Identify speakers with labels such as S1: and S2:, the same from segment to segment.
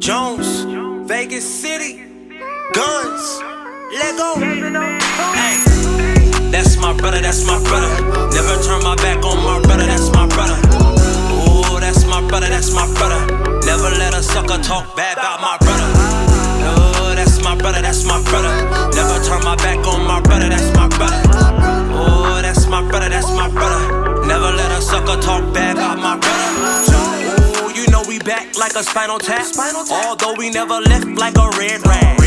S1: Jones, Vegas City, guns, Lego. Hey, that's my brother, that's my brother. Never turn my back on my brother, that's my brother. Oh, that's my brother, that's my brother. Never let a sucker talk bad about my brother. Oh, that's my brother, that's my brother. Never turn my back on my brother, that's my brother. Oh, that's my brother, that's my brother. Never let a sucker talk bad about my brother. Oh, you know we back like a Spinal Tap. Although we never left like a red rag.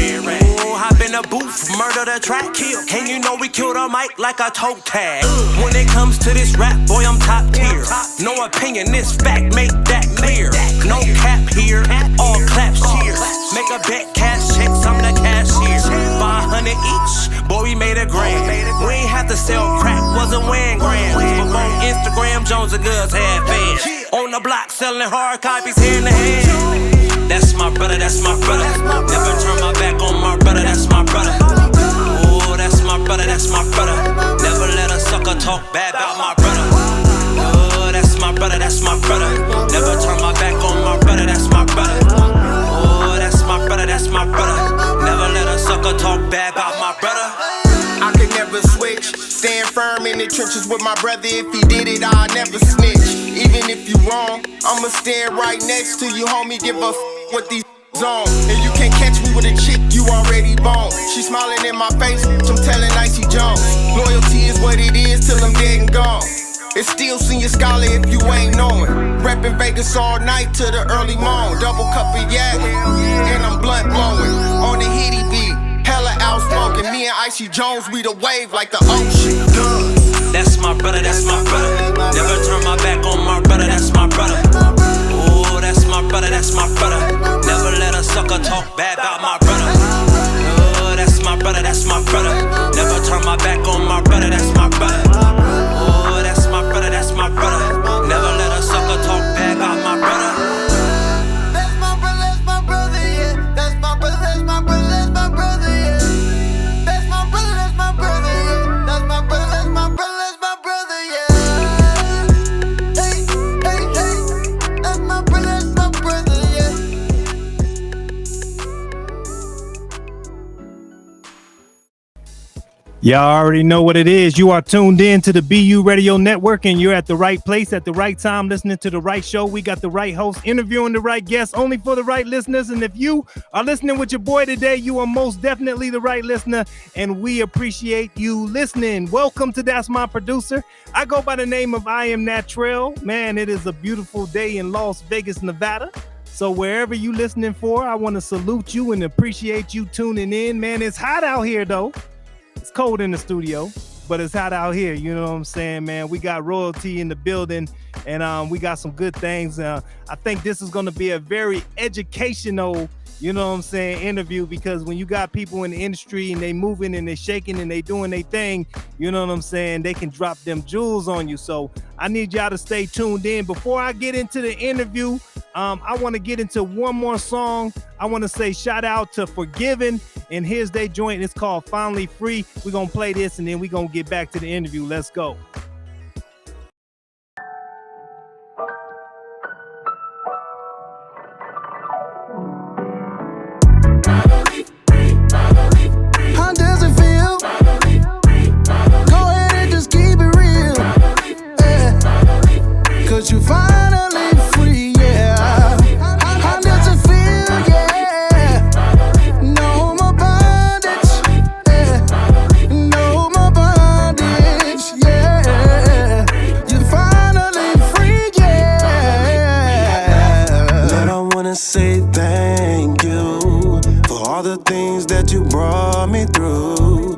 S1: Oh, hop in the booth, murder the track, kill. And you know we kill the mic like a toe tag. When it comes to this rap, boy, I'm top tier. No opinion, this fact, make that clear. No cap here, all claps cheers. Make a bet, cash checks, I'm the cashier. 500 each, boy, we made a grand. We ain't have to sell crack, wasn't wearing grams. Before Instagram, Jones and Goods had fans. On the block, selling hard copies, hand to hand. That's my brother, that's my brother. Never turn my back on my brother, that's my brother. Oh, that's my brother, that's my brother. Never let a sucker talk bad about my brother. Oh, that's my brother, that's my brother. Never turn my back on my brother, that's my brother. Oh, that's my brother, that's my brother. Never let a sucker talk bad about my brother.
S2: I could never switch. Stand firm in the trenches with my brother. If he did it, I'll never snitch. Even if you wrong, I'ma stand right next to you, homie. Give a what these on. And you can't catch me with a chick you already bone. She smiling in my face, I'm telling Icy Jones. Loyalty is what it is till I'm dead and gone. It's still senior scholar if you ain't knowing. Reppin' Vegas all night to the early morn. Double cup of yak, and I'm blunt blowing. On the hitty beat, hella out smoking. Me and Icy Jones, we the wave like the ocean.
S1: That's my brother, that's my brother. Never turn my back on my brother, that's my brother. Oh, that's my brother, that's my brother. Never let a sucker talk bad about my brother. Oh, that's my brother, that's my brother. Never turn my back on my brother, that's my brother. Oh, that's my brother, that's my brother. Never let a sucker talk bad about my brother.
S3: That's my brother, that's my brother, yeah. That's my brother, that's my brother, that's my brother, yeah. That's my brother, that's my brother, yeah. That's my brother, that's my brother, that's my brother, yeah. Hey, hey, hey. That's my brother, that's my brother, yeah.
S4: Y'all already know what it is. You are tuned in to the BU Radio Network, and you're at the right place at the right time, listening to the right show. We got the right host, interviewing the right guests, only for the right listeners. And if you are listening with your boy today, you are most definitely the right listener, and we appreciate you listening. Welcome to That's My Producer. I go by the name of I Am Natrell. Man, it is a beautiful day in Las Vegas, Nevada. So wherever you listening for, I want to salute you and appreciate you tuning in. Man, it's hot out here, though. It's cold in the studio, but it's hot out here. You know what I'm saying, man? We got royalty in the building, and we got some good things. I think this is going to be a very educational, you know what I'm saying, interview, because when you got people in the industry and they moving and they shaking and they doing their thing, you know what I'm saying, they can drop them jewels on you. So I need y'all to stay tuned in. Before I get into the interview, I want to get into one more song. I want to say shout out to Forgiven, and here's their joint. It's called Finally Free. We're going to play this, and then we're going to get back to the interview. Let's go.
S3: How does it feel? Go ahead and just keep it real. Yeah. Cause you finally free, yeah. How does it feel? Yeah. No more bondage. Yeah. No more bondage. Yeah. You finally free, yeah.
S5: Lord, I wanna say thank you for all the things that you brought me through.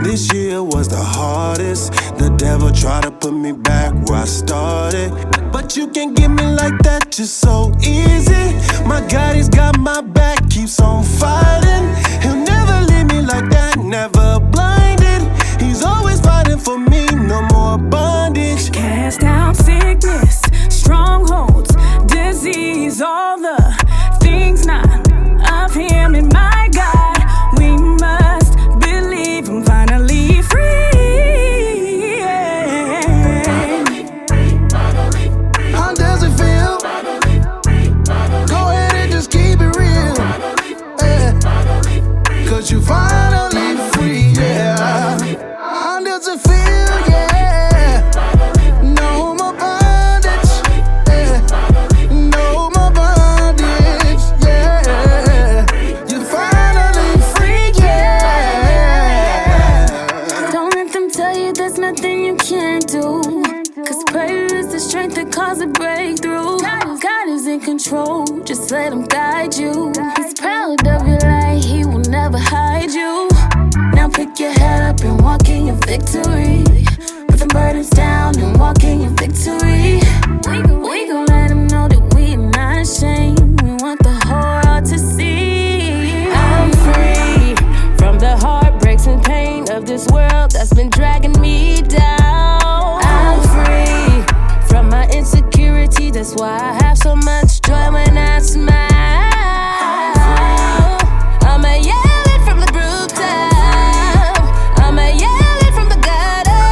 S5: This year was the hardest. The devil tried to put me back where I started, but you can't get me like that just so easy. My God, he's got my back, keeps on fighting. He'll never leave me like that, never blinded. He's always fighting for me, no more bondage.
S6: Cast out sickness, strongholds, disease, all the things not of him and my God. We must believe I'm finally free.
S3: How does it feel? Go ahead and just keep it real.
S6: control, just let him guide you. He's proud of your light, he will never hide you. Now pick your head up and walk in your victory. Put the burdens down and walk in your victory. We gon' let him know that we are not ashamed. We want the whole world to see. I'm free from the heartbreaks and pain of this world that's been dragging me down. I'm free from my insecurity, that's why I have so much joy when I smile. I'ma yell it from the rooftop, I'ma yell it from the gutter.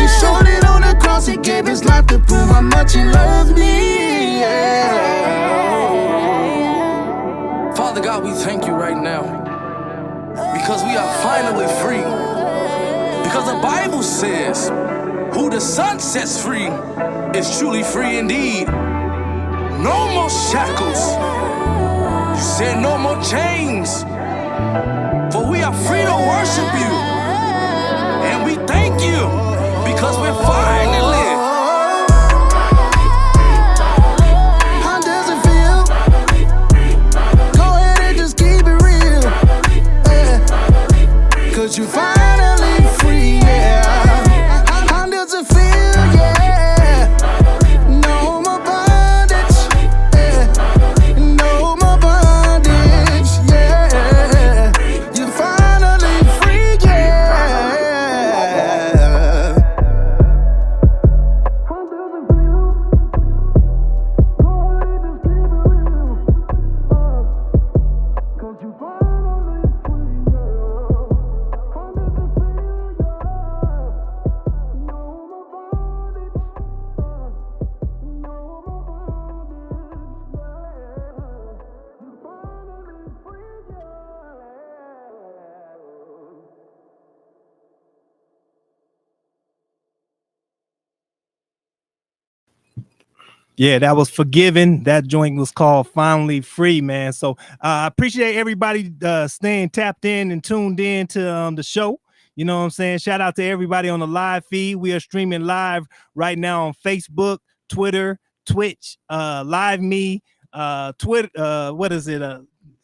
S3: He showed it on the cross, he gave his life to prove how much he loves me.
S7: Father God, we thank you right now because we are finally free. Because the Bible says, who the Son sets free is truly free indeed. No more shackles. You said no more chains. For we are free to worship you. And we thank you because we're finally.
S3: How does it feel? Go ahead and just keep it real. Yeah. Cause you finally free, yeah. How does it feel? Yeah. No more bondage. Yeah. No more bondage. Yeah. You finally free, yeah. How does it feel? Go ahead and just keep it real. Cause you finally free, yeah. How does it feel? Yeah. No more bondage. No more bondage. Yeah. You finally free, yeah.
S4: Yeah, that was Forgiven. That joint was called Finally Free, man. So I appreciate everybody staying tapped in and tuned in to the show. You know what I'm saying? Shout out to everybody on the live feed. We are streaming live right now on Facebook, Twitter, Twitch, Live Me, Twitter, what is it?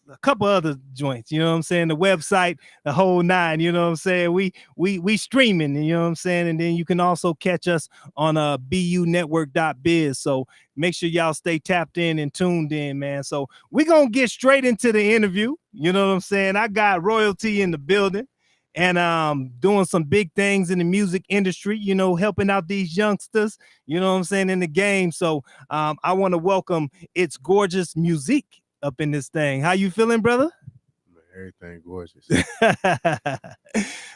S4: A couple other joints, you know what I'm saying? The website, the whole nine, you know what I'm saying? We streaming, you know what I'm saying? And then you can also catch us on bunetwork.biz. So make sure y'all stay tapped in and tuned in, man. So we're gonna get straight into the interview. You know what I'm saying? I got royalty in the building and doing some big things in the music industry, you know, helping out these youngsters, you know what I'm saying, in the game. So I want to welcome It's Gorgeous Music up in this thing. How you feeling, brother?
S8: Everything gorgeous.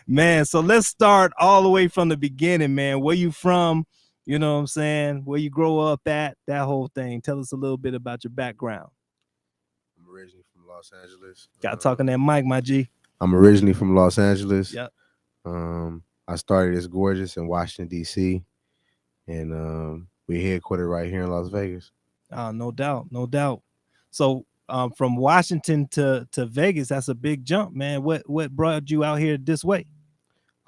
S4: Man, so let's start all the way from the beginning, man. Where you from? You know what I'm saying? Where you grow up at, that whole thing. Tell us a little bit about your background.
S8: I'm originally from Los Angeles.
S4: Got to talk on that mic, my G.
S8: I'm originally from Los Angeles.
S4: Yep.
S8: I started as Gorgeous in Washington, D.C. And we're headquartered right here in Las Vegas.
S4: No doubt, no doubt. So from Washington to Vegas, that's a big jump, man. What brought you out here this way?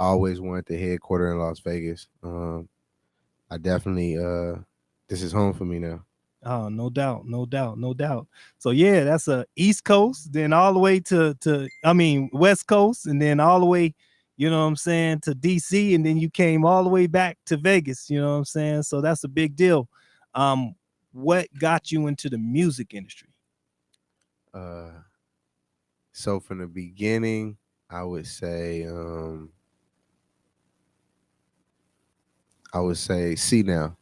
S8: I always wanted the headquarter in Las Vegas. I definitely, this is home for me now.
S4: Oh, no doubt, no doubt, no doubt. So yeah, that's a East Coast, then all the way to West Coast, and then all the way, you know what I'm saying, to DC, and then you came all the way back to Vegas, you know what I'm saying? So that's a big deal. What got you into the music industry?
S8: So from the beginning, I would say C Now.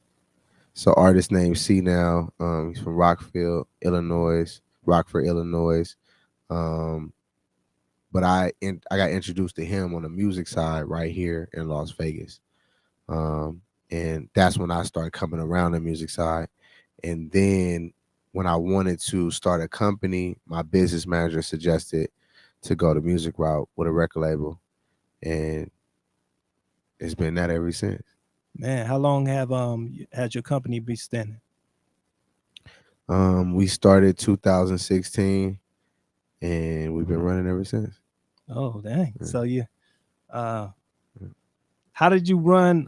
S8: So artist named C Now. He's from Rockford, Illinois. But I got introduced to him on the music side right here in Las Vegas. And that's when I started coming around the music side. And then when I wanted to start a company, my business manager suggested to go the music route with a record label. And it's been that ever since.
S4: Man, how long has your company been standing?
S8: We started 2016 and we've been running ever since.
S4: Oh, dang.
S8: Yeah.
S4: So yeah. How how did you run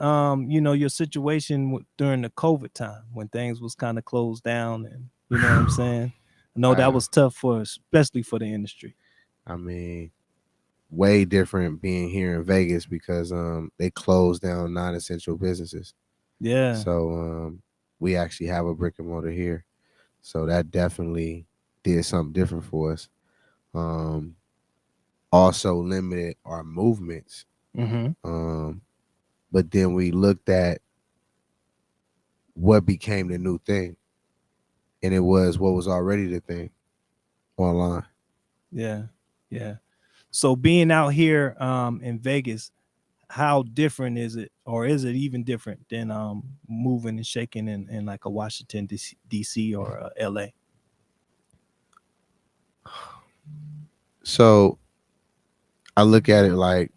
S4: your situation during the COVID time when things was kind of closed down, and you know what I'm saying? I know that was tough especially for the industry.
S8: I mean, way different being here in Vegas because they closed down non-essential businesses.
S4: Yeah.
S8: So we actually have a brick and mortar here. So that definitely did something different for us. Also limited our movements. But then we looked at what became the new thing. And it was what was already the thing, online.
S4: Yeah. Yeah. So being out here in Vegas, how different is it, or is it even different than moving and shaking in like a Washington DC or LA?
S8: So I look at it like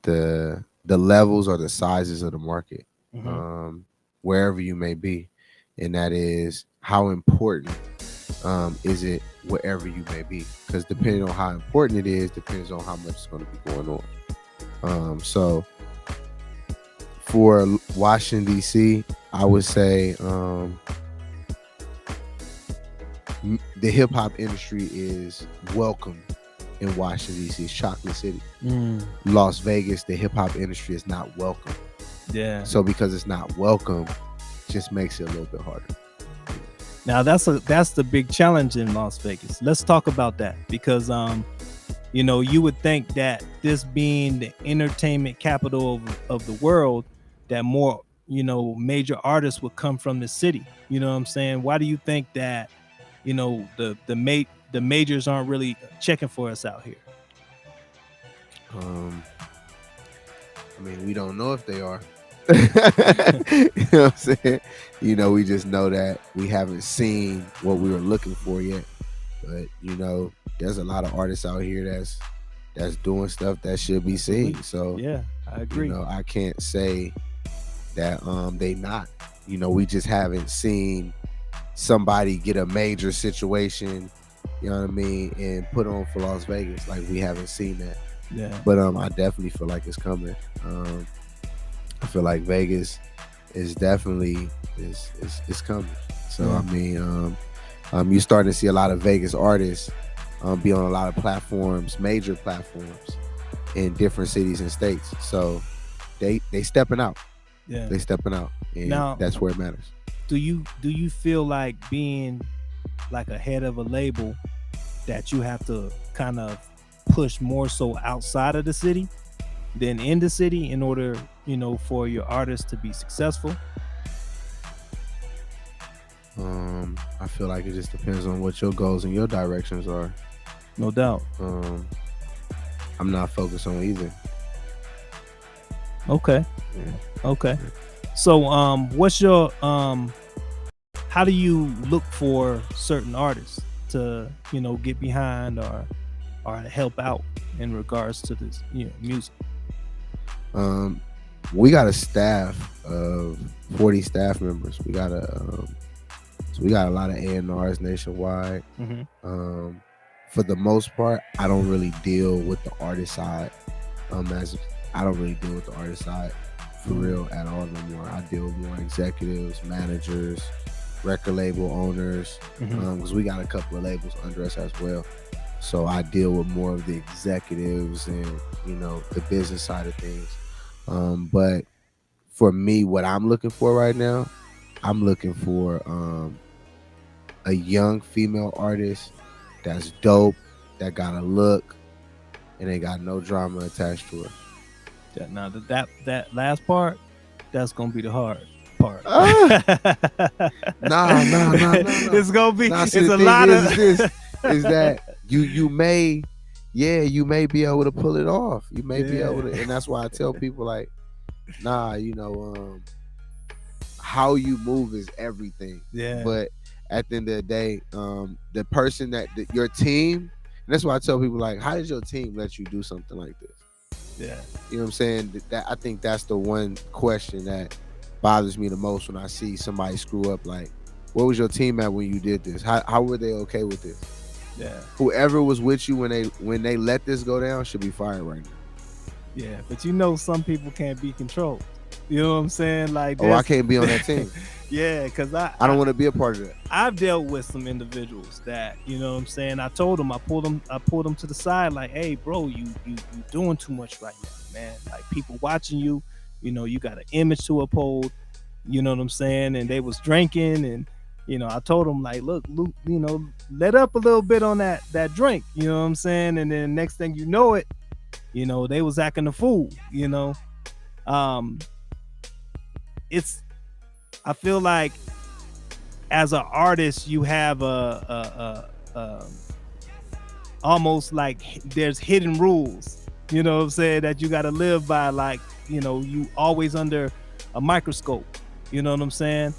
S8: the levels or the sizes of the market, wherever you may be, and that is how important is it wherever you may be, because depending on how important it is depends on how much is going to be going on. So for Washington DC, I would say the hip-hop industry is welcome in Washington DC. It's Chocolate City. Las Vegas, the hip-hop industry is not welcome.
S4: Yeah.
S8: So because it's not welcome, just makes it a little bit harder.
S4: Now that's the big challenge in Las Vegas. Let's talk about that, because you would think that this being the entertainment capital of the world, that more major artists would come from the city. You know what I'm saying? Why do you think that the majors aren't really checking for us out here?
S8: I mean, we don't know if they are. You know what I'm saying? We just know that we haven't seen what we were looking for yet. But there's a lot of artists out here that's doing stuff that should be seen. So
S4: yeah, I agree.
S8: I can't say that they not. We just haven't seen somebody get a major situation, you know what I mean, and put on for Las Vegas. Like, we haven't seen that.
S4: Yeah.
S8: But I definitely feel like it's coming. I feel like Vegas is definitely is coming. So I mean, you're starting to see a lot of Vegas artists be on a lot of platforms, major platforms in different cities and states. So they stepping out.
S4: Yeah.
S8: They stepping out, and
S4: now,
S8: that's where it matters.
S4: Do you feel like being like a head of a label that you have to kind of push more so outside of the city than in the city in order, for your artists to be successful?
S8: I feel like it just depends on what your goals and your directions are.
S4: No doubt.
S8: I'm not focused on either.
S4: Okay.
S8: Yeah.
S4: Okay. So what's your how do you look for certain artists to get behind or help out in regards to this music?
S8: We got a staff of 40 staff members. We got we got a lot of A&Rs nationwide. For the most part, I don't really deal with the artist side. I don't really deal with the artist side for real at all no more. I deal with more executives, managers, record label owners, because we got a couple of labels under us as well. So I deal with more of the executives and the business side of things. But for me, what I'm looking for right now, I'm looking for a young female artist that's dope, that got a look, and ain't got no drama attached to her.
S4: Now that last part, that's gonna be the hard part.
S8: Nah.
S4: It's gonna be.
S8: Nah,
S4: It's a lot of.
S8: Is that you may be able to pull it off. You may be able to, and that's why I tell people like, nah, how you move is everything.
S4: Yeah.
S8: But at the end of the day, the person that your team, and that's why I tell people like, how does your team let you do something like this?
S4: Yeah.
S8: You know what I'm saying? That I think that's the one question that bothers me the most when I see somebody screw up. Like, where was your team at when you did this? How were they okay with this?
S4: Yeah.
S8: Whoever was with you when they let this go down should be fired right now.
S4: Yeah, but you know, some people can't be controlled. You know what I'm saying? Like,
S8: Oh, I can't be on that team.
S4: Yeah, because
S8: I don't want to be a part of that.
S4: I've dealt with some individuals that, you know what I'm saying, I told them, I pulled them to the side, like, hey bro, you doing too much right now, man. Like, people watching you, you know, you got an image to uphold, you know what I'm saying? And they was drinking, and you know, I told them, like, look, Luke, you know, let up a little bit on that drink, you know what I'm saying? And then next thing you know it, you know, they was acting a fool, you know. I feel like as an artist, you have a almost like there's hidden rules, you know what I'm saying, that you got to live by. Like, you know, you always under a microscope, you know what I'm saying?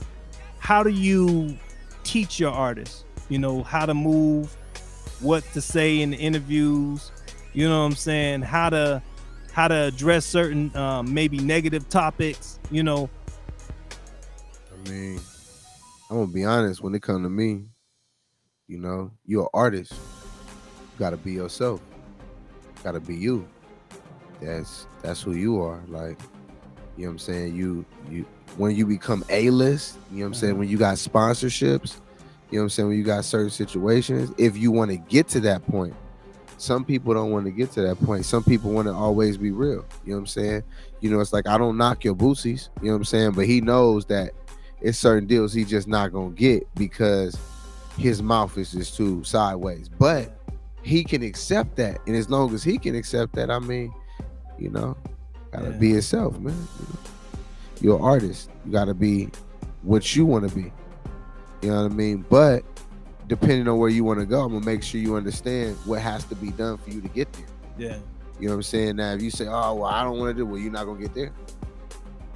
S4: How do you teach your artists, you know, how to move, what to say in the interviews, you know what I'm saying, how to address certain maybe negative topics, you know?
S8: I mean, I'm gonna be honest, when it come to me, you know, you're an artist. You gotta be yourself. You gotta be you. That's who you are. Like, you know what I'm saying? You when you become A-list, you know what I'm saying, when you got sponsorships, you know what I'm saying, when you got certain situations, if you want to get to that point. Some people don't want to get to that point. Some people want to always be real. You know what I'm saying? You know, it's like, I don't knock your Boosies, you know what I'm saying? But he knows that it's certain deals he just not gonna get because his mouth is just too sideways. But he can accept that, and as long as he can accept that, I mean, you know, gotta be yourself, man. You know? You're an artist. You gotta be what you want to be. You know what I mean? But depending on where you want to go, I'm gonna make sure you understand what has to be done for you to get there.
S4: Yeah.
S8: You know what I'm saying? Now, if you say, oh, well, I don't want to do it, well, you're not gonna get there.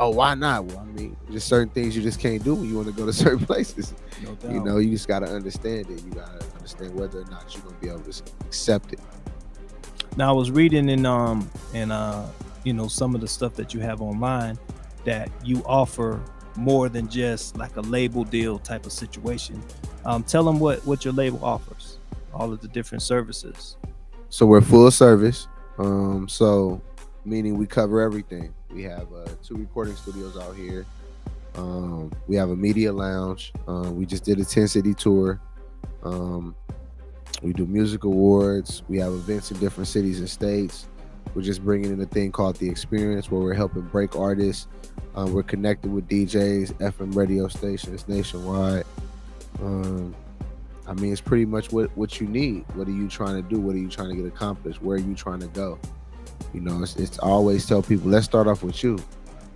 S8: Oh, why not? Well, I mean, just certain things you just can't do when you want to go to certain places.
S4: No doubt.
S8: You know, you just got to understand it. You got to understand whether or not you're going to be able to accept it.
S4: Now, I was reading in you know, some of the stuff that you have online, that you offer more than just like a label deal type of situation. Tell them what your label offers, all of the different services.
S8: So we're full service. So meaning we cover everything. We have 2 recording studios out here. We have a media lounge. We just did a 10-city tour. We do music awards. We have events in different cities and states. We're just bringing in a thing called The Experience, where we're helping break artists. We're connected with DJs, FM radio stations nationwide. I mean, it's pretty much what you need. What are you trying to do? What are you trying to get accomplished? Where are you trying to go? You know, it's always tell people, let's start off with you.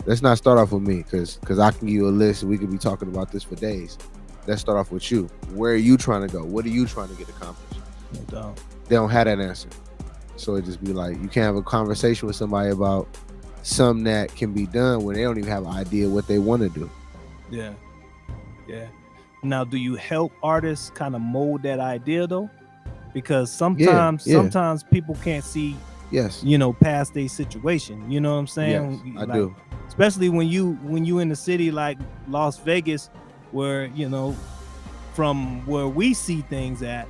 S8: Let's not start off with me, because I can give you a list and we could be talking about this for days. Let's start off with you. Where are you trying to go? What are you trying to get accomplished?
S4: No doubt.
S8: They don't have that answer. So it just be like, you can't have a conversation with somebody about something that can be done when they don't even have an idea what they want to do.
S4: Yeah. Yeah. Now, do you help artists kind of mold that idea though? Because sometimes people can't see, you know, past their situation. You know what I'm saying?
S8: Yes, I do.
S4: Especially when you in the city like Las Vegas, where, you know, from where we see things at,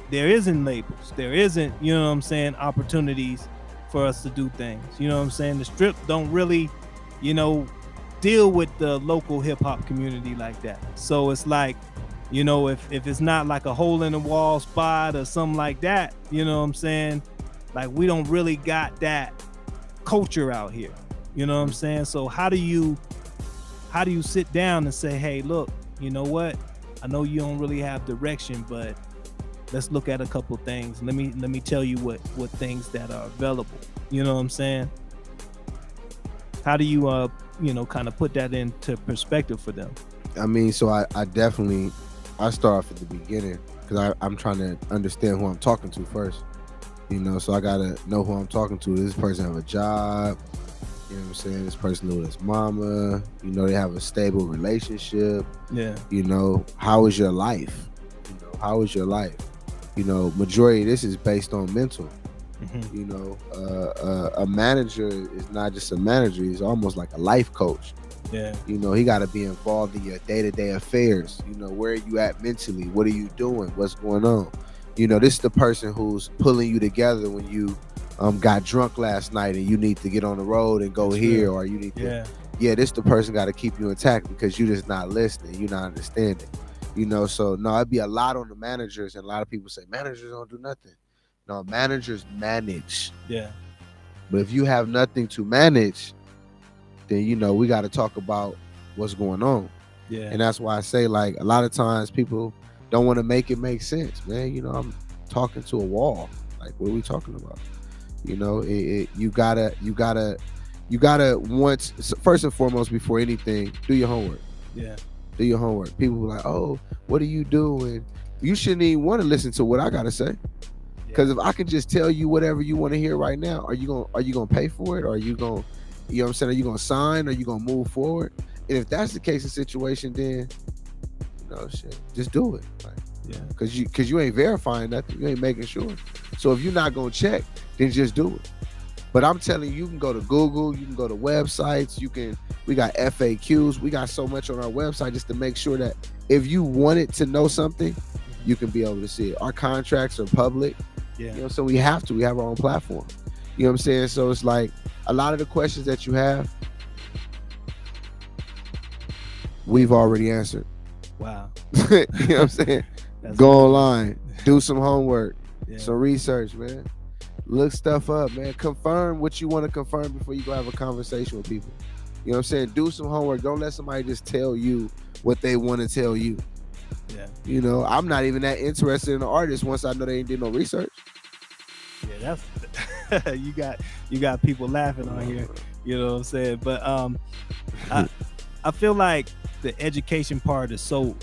S4: there isn't labels, there isn't, you know what I'm saying, opportunities for us to do things. You know what I'm saying? The Strip don't really, you know, deal with the local hip hop community like that. So it's like, you know, if it's not like a hole in the wall spot or something like that, you know what I'm saying? Like, we don't really got that culture out here. You know what I'm saying? So how do you sit down and say, hey, look, you know what? I know you don't really have direction, but let's look at a couple things. Let me tell you what things that are available. You know what I'm saying? How do you you know, kind of put that into perspective for them?
S8: I mean, so I definitely start off at the beginning, because I'm trying to understand who I'm talking to first. You know, so I gotta know who I'm talking to. Does this person have a job? You know what I'm saying? This person knows his mama. You know, they have a stable relationship.
S4: Yeah.
S8: You know, how is your life? You know, how is your life? You know, majority of this is based on mental. Mm-hmm. You know, a manager is not just a manager. He's almost like a life coach.
S4: Yeah.
S8: You know, he got to be involved in your day-to-day affairs. You know, where are you at mentally? What are you doing? What's going on? You know, this is the person who's pulling you together when you got drunk last night and you need to get on the road and go here, or you need to, this the person got to keep you intact because you just not listening, you not understanding, so no, it'd be a lot on the managers, and a lot of people say managers don't do nothing. No, managers manage. But if you have nothing to manage, then we got to talk about what's going on. And that's why I say, like, a lot of times people don't want to make it make sense, man. I'm talking to a wall. Like, what are we talking about? You gotta once, first and foremost, before anything, do your homework. Do your homework. People be like, oh, what do you do? And you shouldn't even want to listen to what I gotta say. Because if I can just tell you whatever you want to hear right now, are you gonna pay for it? Or are you gonna, what I'm saying? Are you gonna sign? Are you gonna move forward? And if that's the case of situation, then shit, just do it. Like, because you ain't verifying nothing. You ain't making sure. So if you're not gonna check, then just do it. But I'm telling you, you can go to Google, you can go to websites, we got FAQs, we got so much on our website just to make sure that if you wanted to know something, you can be able to see it. Our contracts are public. So we have our own platform. You know what I'm saying? So it's like a lot of the questions that you have, we've already answered.
S4: Wow.
S8: You know what I'm saying? Go online, do some homework, some research, man. Look stuff up, man. Confirm what you want to confirm before you go have a conversation with people. You know what I'm saying? Do some homework. Don't let somebody just tell you what they want to tell you. I'm not even that interested in the artist once I know they ain't did no research.
S4: That's you got people laughing on here. You know what I'm saying? But I feel like the education part is so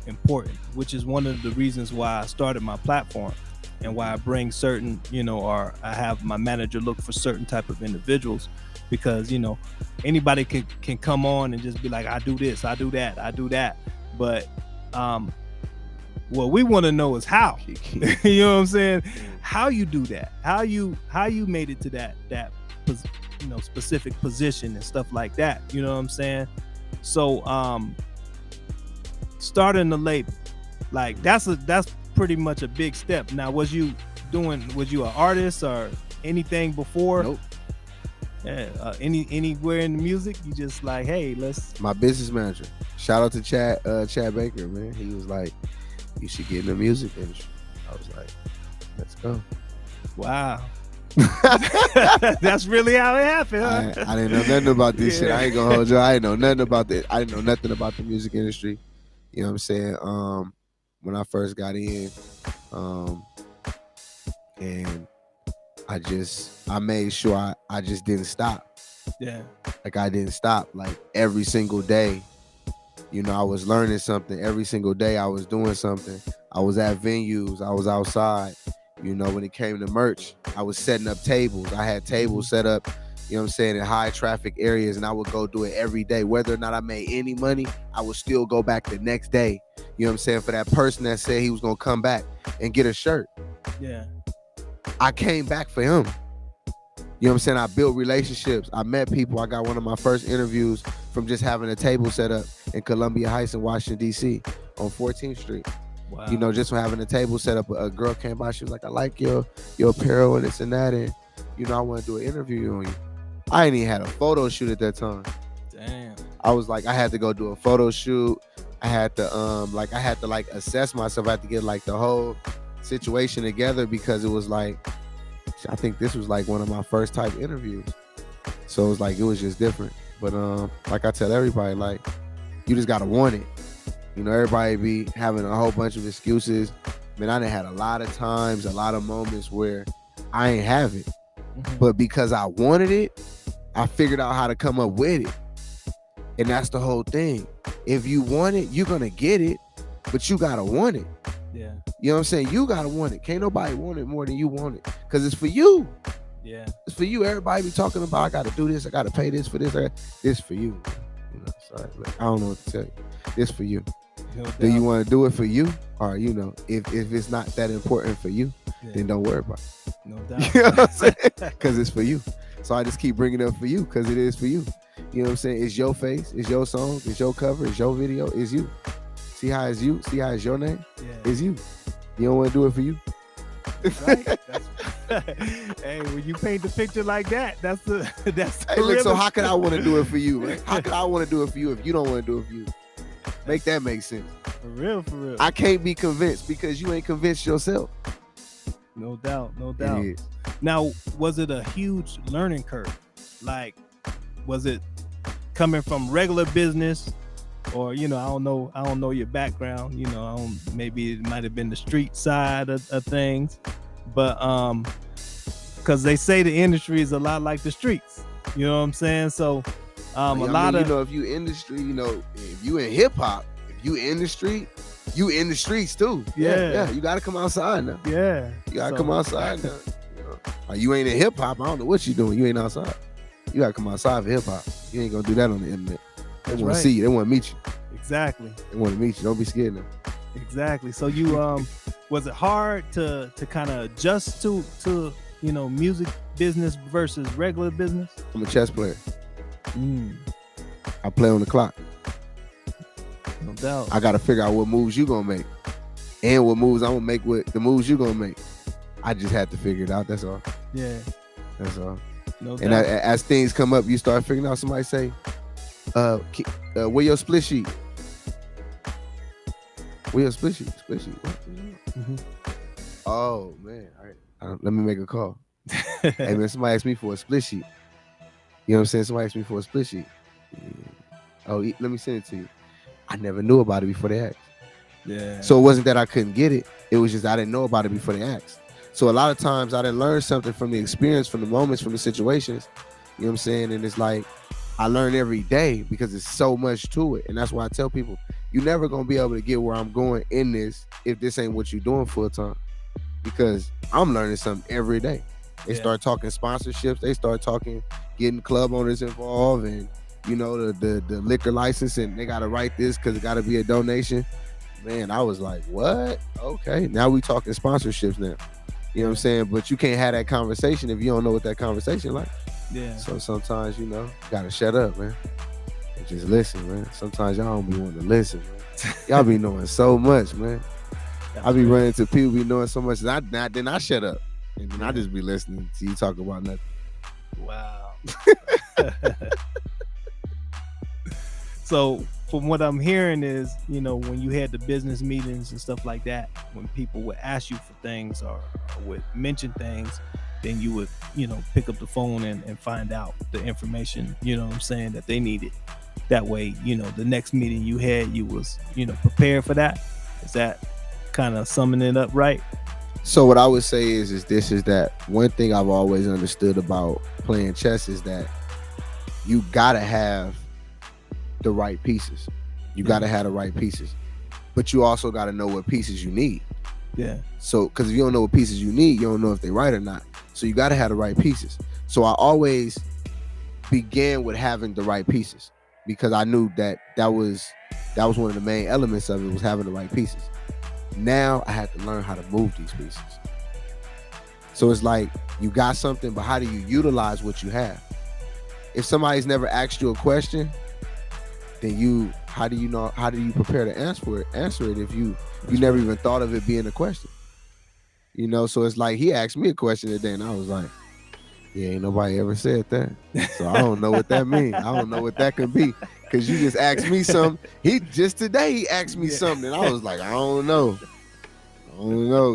S4: important, which is one of the reasons why I started my platform and why I bring certain, or I have my manager look for certain type of individuals, because anybody can come on and just be like, I do this, I do that, but what we want to know is how. You know what I'm saying? How you do that, how you made it to that specific position and stuff like that. You know what I'm saying? So starting the label, like that's pretty much a big step. Now, was you an artist or anything before?
S8: Nope.
S4: Anywhere in the music? You just like, hey,
S8: my business manager, shout out to Chad Baker, man. He was like, you should get in the music industry. I was like, let's go.
S4: Wow. That's really how it happened, huh?
S8: I didn't know nothing about this shit. I ain't gonna hold you. I didn't know nothing about it. I didn't know nothing about the music industry. You know what I'm saying? When I first got in, and I made sure I just didn't stop. Like, I didn't stop. Like, every single day, I was learning something. Every single day I was doing something. I was at venues. I was outside. When it came to merch, I was setting up tables. I had tables set up, in high traffic areas, and I would go do it every day. Whether or not I made any money, I would still go back the next day, for that person that said he was going to come back and get a shirt. I came back for him. I built relationships. I met people. I got one of my first interviews from just having a table set up in Columbia Heights in Washington, D.C. on 14th Street. Wow. Just from having a table set up, a girl came by. She was like, I like your apparel and this and that. And, I want to do an interview on you. I ain't even had a photo shoot at that time.
S4: Damn.
S8: I was like, I had to go do a photo shoot. I had to assess myself. I had to get like the whole situation together, because it was like, I think this was like one of my first type interviews. So it was like, it was just different. But like I tell everybody, like, you just gotta want it. Everybody be having a whole bunch of excuses. Man, I done had a lot of times, a lot of moments where I ain't have it. But because I wanted it, I figured out how to come up with it. And that's the whole thing. If you want it, you're gonna get it, but you gotta want it.
S4: Yeah.
S8: You know what I'm saying? You gotta want it. Can't nobody want it more than you want it, because it's for you.
S4: Yeah.
S8: It's for you. Everybody be talking about, I gotta do this, I gotta pay this for this. This for you. Sorry, I don't know what to tell you. This for you. Do you want to do it for you? Or, if it's not that important for you, then don't worry about it.
S4: No doubt.
S8: You know what I'm saying? Because it's for you. So I just keep bringing it up for you, because it is for you. You know what I'm saying? It's your face, it's your song, it's your cover, it's your video, it's you. See how it's you? See how it's your name?
S4: Yeah.
S8: It's you. You don't want to do it for you?
S4: Right? Hey, when you paint the picture like that, that's the
S8: Hey, look, so
S4: realest-
S8: how could I want to do it for you, man? How could I want to do it for you if you don't want to do it for you? Make that make sense.
S4: for real, for real.
S8: I can't be convinced because you ain't convinced yourself.
S4: No doubt, no
S8: It
S4: doubt.
S8: is.
S4: Now, was it a huge learning curve? Like, was it coming from regular business, or I don't know your background. Maybe it might have been the street side of things, but because they say the industry is a lot like the streets. You know what I'm saying? So, a lot of
S8: if you industry, if you in hip hop, if you in the street, you in the streets too.
S4: Yeah.
S8: You got to come outside now.
S4: yeah,
S8: You gotta
S4: So-
S8: come outside now. Like, you ain't in hip hop. I don't know what you doing. You ain't outside. You gotta come outside for hip hop. You ain't gonna do that on the internet. They
S4: That's
S8: want
S4: right.
S8: to see you. They want to meet you.
S4: Exactly.
S8: They want to meet you. Don't be scared now.
S4: Exactly. So you was it hard to kind of adjust to music business versus regular business?
S8: I'm a chess player.
S4: Mm,
S8: I play on the clock.
S4: no doubt.
S8: I gotta figure out what moves you gonna make, and what moves I'm gonna make with the moves you gonna make. I just had to figure it out. That's all.
S4: Yeah,
S8: That's all.
S4: no
S8: And
S4: doubt.
S8: as things come up, you start figuring out. Somebody say, where your split sheet? Where your split sheet? Split sheet. What?
S4: Mhm.
S8: Oh man. All right. Let me make a call. Hey man, somebody asked me for a split sheet. You know what I'm saying? Somebody asked me for a split sheet. Oh, let me send it to you. I never knew about it before they asked.
S4: Yeah.
S8: So it wasn't that I couldn't get it. It was just I didn't know about it before they asked. So a lot of times I didn't learn something from the experience, from the moments, from the situations. You know what I'm saying? And it's like I learn every day because it's so much to it. And that's why I tell people, you're never gonna be able to get where I'm going in this if this ain't what you're doing full time. Because I'm learning something every day. They
S4: Yeah.
S8: start talking sponsorships, they start talking getting club owners involved, and the liquor license, and they gotta write this because it gotta be a donation. Man, I was like, what? Okay, now we talking sponsorships now. You know what I'm saying? But you can't have that conversation if you don't know what that conversation like.
S4: Yeah.
S8: So sometimes, gotta shut up, man. And just listen, man. Sometimes y'all don't be wanting to listen, man. Y'all be knowing so much, man. I be running to people be knowing so much, and then I shut up. And then I just be listening to you talk about nothing.
S4: Wow. So from what I'm hearing is, when you had the business meetings and stuff like that, when people would ask you for things or would mention things, then you would, pick up the phone and find out the information, that they needed. That way, the next meeting you had, you was, prepared for that. Is that kind of summing it up right?
S8: So what I would say is that one thing I've always understood about playing chess is that you gotta have the right pieces. You gotta have the right pieces, but you also gotta know what pieces you need.
S4: Yeah.
S8: So, because if you don't know what pieces you need, you don't know if they're right or not. So you gotta have the right pieces. So I always began with having the right pieces because I knew that was one of the main elements of it, was having the right pieces. Now I had to learn how to move these pieces. So it's like you got something, but how do you utilize what you have? If somebody's never asked you a question, then how do you prepare to answer it if you never even thought of it being a question? So it's like he asked me a question today and I was like, yeah, ain't nobody ever said that. So I don't know what that means. I don't know what that could be. Cause you just asked me something. Today he asked me something and I was like, I don't know.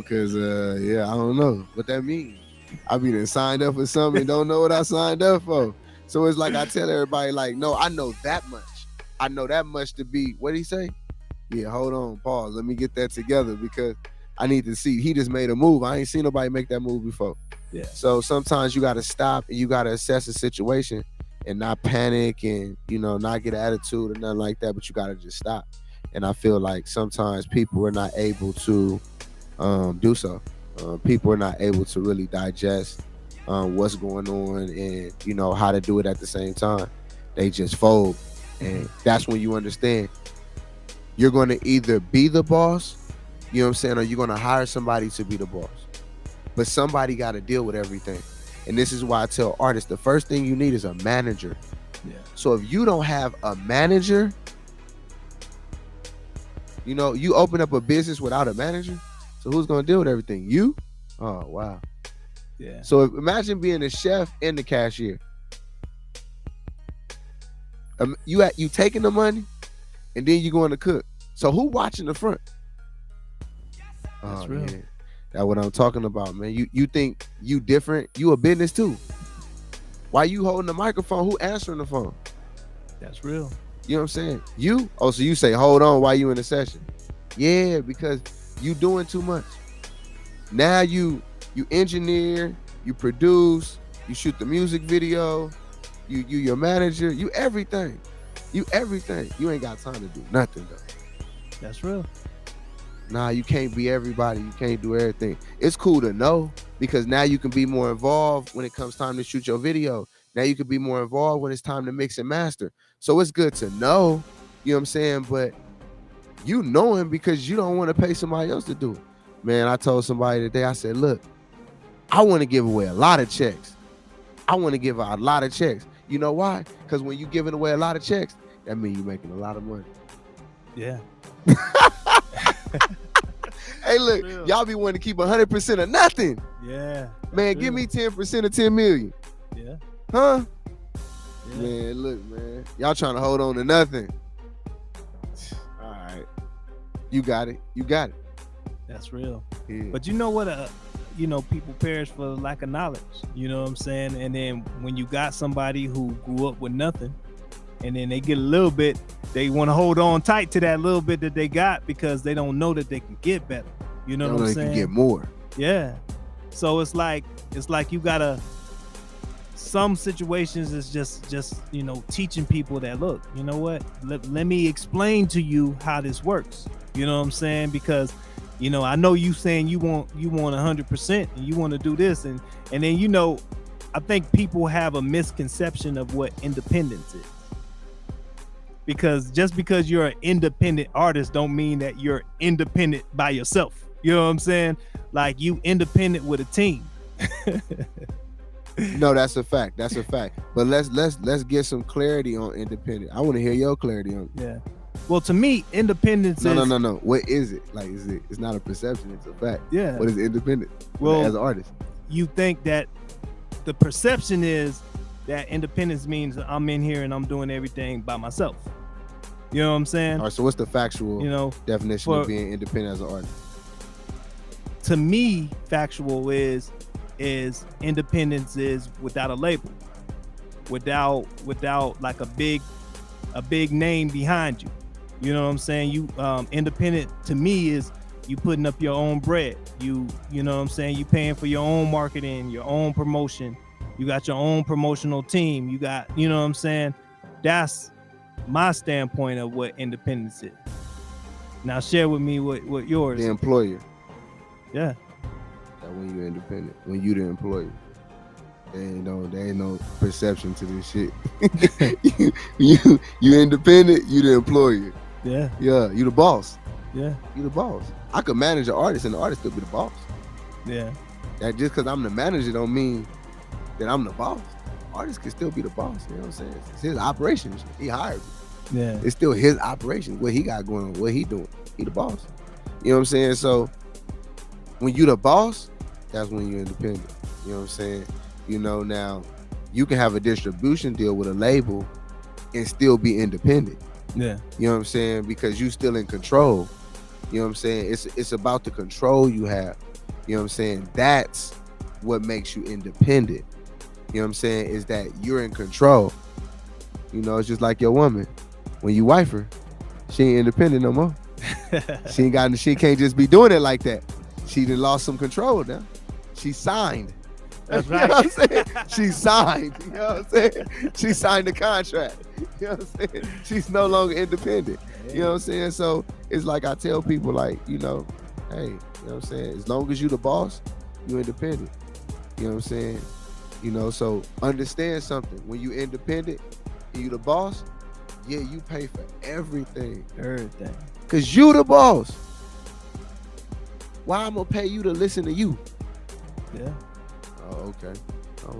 S8: Cause I don't know what that means. I be done signed up for something and don't know what I signed up for. So it's like I tell everybody, like, no, I know that much. I know that much to be, what did he say? Yeah, hold on, pause. Let me get that together because I need to see. He just made a move. I ain't seen nobody make that move before.
S4: Yeah.
S8: So sometimes you got to stop and you got to assess the situation and not panic and, not get an attitude or nothing like that, but you got to just stop. And I feel like sometimes people are not able to do so. People are not able to really digest what's going on and, how to do it at the same time. They just fold. And that's when you understand you're going to either be the boss, you know what I'm saying, or you're going to hire somebody to be the boss. But somebody got to deal with everything. And this is why I tell artists, the first thing you need is a manager.
S4: Yeah.
S8: So if you don't have a manager, you open up a business without a manager. So who's going to deal with everything? You? Oh, wow.
S4: Yeah.
S8: So imagine being the chef and the cashier. You taking the money, and then you going to cook. So who watching the front?
S4: That's real.
S8: Yeah. That's what I'm talking about, man. You think you different? You a business too. Why you holding the microphone? Who answering the phone?
S4: That's real.
S8: You know what I'm saying? You? Oh, so you say, hold on while you in the session. Yeah, because you doing too much. Now you engineer, you produce, you shoot the music video, you your manager, you everything. You everything. You ain't got time to do nothing though.
S4: That's real.
S8: Nah, you can't be everybody. You can't do everything. It's cool to know because now you can be more involved when it comes time to shoot your video. Now you can be more involved when it's time to mix and master. So it's good to know, you know what I'm saying? But you knowing because you don't want to pay somebody else to do it. Man, I told somebody today, I said, look, I want to give away a lot of checks. I want to give out a lot of checks. You know why? Because when you giving away a lot of checks, that means you're making a lot of money.
S4: Yeah.
S8: Hey, look, y'all be wanting to keep 100% of nothing.
S4: Yeah.
S8: Man, give me 10% of 10 million.
S4: Yeah.
S8: Huh?
S4: Yeah.
S8: Man, look, man. Y'all trying to hold on to nothing. All right. You got it. You got it.
S4: That's real.
S8: Yeah.
S4: But you know what? People perish for lack of knowledge. You know what I'm saying? And then when you got somebody who grew up with nothing, and then they get a little bit, they want to hold on tight to that little bit that they got because they don't know that they can get better. You know what I'm saying?
S8: They can get more.
S4: Yeah. So it's like you gotta. Some situations is just teaching people that, look, you know what? Let me explain to you how this works. You know what I'm saying? Because I know you saying you want 100% and you want to do this and then I think people have a misconception of what independence is. Because just because you're an independent artist don't mean that you're independent by yourself. You know what I'm saying? Like you independent with a team.
S8: No, that's a fact. That's a fact. But let's get some clarity on independent. I want to hear your clarity on it.
S4: Yeah. Well, to me, independence is
S8: no. What is it? Like, it's not a perception, it's a fact.
S4: Yeah.
S8: What is independent?
S4: Well,
S8: as an artist.
S4: You think that the perception is that independence means I'm in here and I'm doing everything by myself. You know what I'm saying?
S8: All right, so what's the factual definition of being independent as an artist?
S4: To me, factual is independence is without a label, without like a big name behind you. You know what I'm saying? You independent to me is you putting up your own bread. You know what I'm saying? You paying for your own marketing, your own promotion. You got your own promotional team. You got, you know what I'm saying? That's my standpoint of what independence is. Now share with me what yours.
S8: The employer.
S4: Yeah.
S8: That when you're independent, when you the employer. There ain't no perception to this shit. you independent, you the employer.
S4: Yeah.
S8: Yeah, you the boss.
S4: Yeah.
S8: You the boss. I could manage an artist and the artist could be the boss.
S4: Yeah.
S8: That just because I'm the manager don't mean that I'm the boss. The artist can still be the boss. You know what I'm saying? It's his operation. He hired me.
S4: Yeah.
S8: It's still his operation. What he got going on, what he doing. He the boss. You know what I'm saying? So when you the boss, that's when you're independent. You know what I'm saying? Now you can have a distribution deal with a label and still be independent.
S4: Yeah.
S8: You know what I'm saying? Because you still in control. You know what I'm saying? It's about the control you have. You know what I'm saying? That's what makes you independent. You know what I'm saying? Is that you're in control. It's just like your woman. When you wife her, she ain't independent no more. She can't just be doing it like that. She done lost some control now. She signed.
S4: That's
S8: You
S4: right.
S8: know what I'm saying? She signed. You know what I'm saying? She signed the contract. You know what I'm saying? She's no longer independent. You know what I'm saying? So it's like I tell people, like, hey, you know what I'm saying? As long as you the boss, you independent. You know what I'm saying? So understand something. When you independent and you the boss, yeah, you pay for everything.
S4: Everything.
S8: Cause you the boss. Why I'm gonna pay you to listen to you?
S4: Yeah.
S8: Oh, okay. All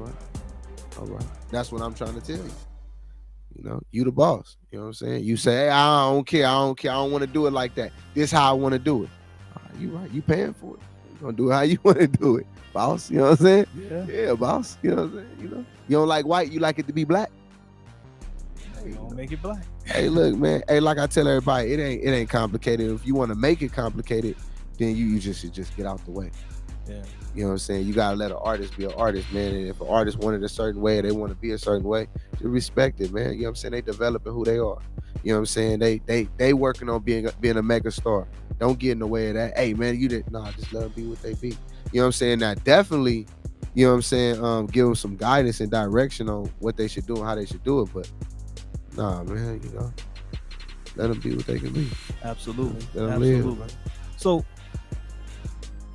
S8: right. That's what I'm trying to tell you. You the boss. You know what I'm saying? You say, hey, I don't care. I don't want to do it like that. This is how I want to do it. All right, you right. You paying for it. You gonna do it how you want to do it, boss. You know what I'm saying?
S4: Yeah.
S8: Boss. You know what I'm saying? You don't like white, you like it to be black.
S4: You don't make it black.
S8: Hey, look, man. Hey, like I tell everybody, it ain't complicated. If you want to make it complicated, then you just get out the way.
S4: Yeah.
S8: You know what I'm saying? You gotta let an artist be an artist, man. And if an artist wanted a certain way, or they want to be a certain way, just respect it, man. You know what I'm saying? They developing who they are. You know what I'm saying? They working on being a mega star. Don't get in the way of that. Hey, man, just let them be what they be. You know what I'm saying? Now, definitely, you know what I'm saying? Give them some guidance and direction on what they should do and how they should do it. But nah, man, let them be what they can be.
S4: Absolutely.
S8: Let 'em
S4: Absolutely.
S8: live.
S4: So